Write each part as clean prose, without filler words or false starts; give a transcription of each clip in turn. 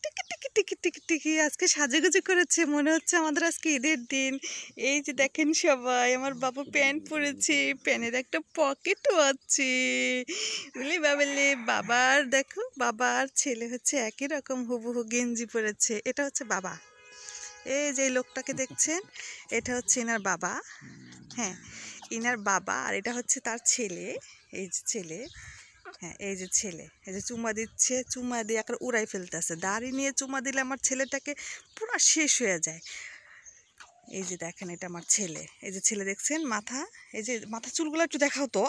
টিকি টিকি টিকি টিকি আজকে সাজুগুজু করেছে, মনে হচ্ছে আমাদের আজকে ঈদের দিন। এই যে দেখেন সবাই, আমার বাবু প্যান্ট পরেছে, প্যানের একটা পকেটও আছে। বলি বাবালে, বাবার দেখো, বাবার ছেলে হচ্ছে একই রকম হুবহু গেঞ্জি পরেছে। এটা হচ্ছে বাবা। এই যে লোকটাকে দেখছেন, এটা হচ্ছে এনার বাবা। হ্যাঁ, ইনার বাবা। আর এটা হচ্ছে তার ছেলে। এই যে ছেলে, হ্যাঁ এই যে ছেলে, এই যে চুমা দিচ্ছে, চুমা দিয়ে একটা উড়াই ফেলতেছে। দাড়ি নিয়ে চুমা দিলে আমার ছেলেটাকে পুরো শেষ হয়ে যায়। এই যে দেখেন, এটা আমার ছেলে। এই যে ছেলে দেখছেন, মাথা, এই যে মাথা চুলগুলো একটু দেখাও তো,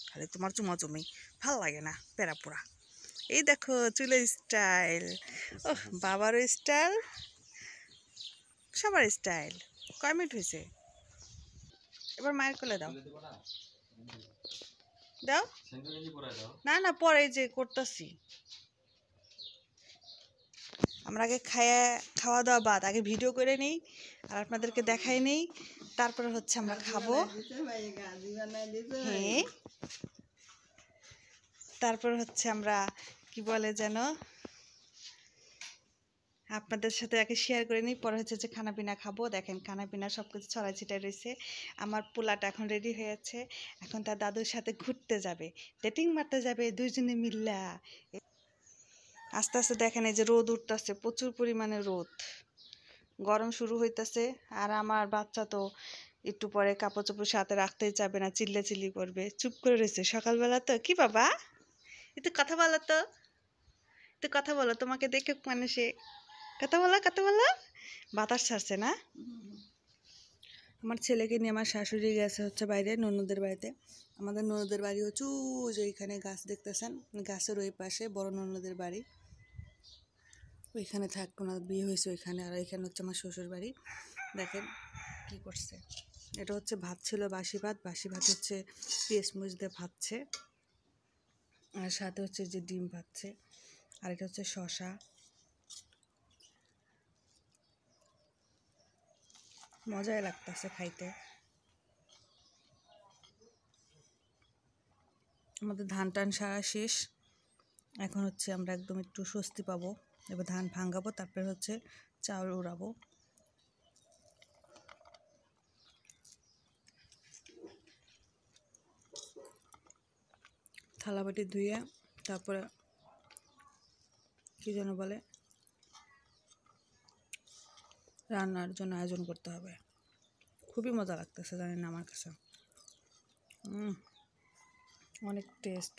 খালি তোমার চুমা চুমি ভাল লাগে না, পেরা পোড়া। এই দেখো চুলের স্টাইল, ও বাবারও স্টাইল, সবার স্টাইল। কয় মিনিট হয়েছে? এবার মায়ের কোলে দাও, দাও। না না, পরে যে করতেছি, আমরা আগে খাওয়া দাওয়া বাদ, আগে ভিডিও করে নিই আর আপনাদেরকে দেখাই নেই, তারপরে হচ্ছে আমরা খাবো। হ্যাঁ, তারপর হচ্ছে আমরা কি বলে যেন, আপনাদের সাথে আগে শেয়ার করে নিই, পরে হচ্ছে যে খানা পিনা খাবো। দেখেন খানা পিনা সব কিছু ছড়াই ছিটাই রয়েছে। আমার পোলাটা এখন রেডি হয়েছে, এখন তার দাদুর সাথে ঘুরতে যাবে, ডেটিং মারতে যাবে দুইজনে মিল্লা। আস্তে আস্তে দেখেন এই যে রোদ উঠতেছে, প্রচুর পরিমাণে রোদ, গরম শুরু হইতেছে। আর আমার বাচ্চা তো একটু পরে কাপড় চোপড় সাথে রাখতেই চাবে না, চিল্লাচিল্লি করবে, চুপ করে রয়েছে সকালবেলা তো। কি বাবা, একটু কথা বলো তো, একটু কথা বলো, তোমাকে দেখে মানুষে কথা বলো, কথা বলো। বাতাস ছাড়ছে না? আমার ছেলেকে নিয়ে আমার শাশুড়ি গেছে হচ্ছে বাইরে ননদের বাড়িতে। আমাদের ননদের বাড়ি হচ্ছে যে ওইখানে গাছ দেখতেছেন, গাছের ওই পাশে বড় ননদের বাড়ি, ওইখানে থাকতো না, বিয়ে হয়েছে ওইখানে। আর এখানে হচ্ছে আমার শ্বশুর বাড়ি। দেখেন কি করছে, এটা হচ্ছে ভাত ছিল, বাসি ভাত। বাসি ভাত হচ্ছে পেঁয়াজ মরিচ দিয়ে ভাজছে, আর সাথে হচ্ছে যে ডিম ভাজছে, আর এটা হচ্ছে শশা। মজাই লাগতেছে খাইতে। আমাদের ধান টান সারা শেষ, এখন হচ্ছে আমরা একদম একটু স্বস্তি পাবো। এবার ধান ভাঙাবো, তারপরে হচ্ছে চাউল উড়াবো। থালাবাটি ধুয়ে তারপরে কী যেন বলে, রান্নার জন্য আয়োজন করতে হবে। খুবই মজা লাগতেছে জানেন আমার কাছে, অনেক টেস্ট।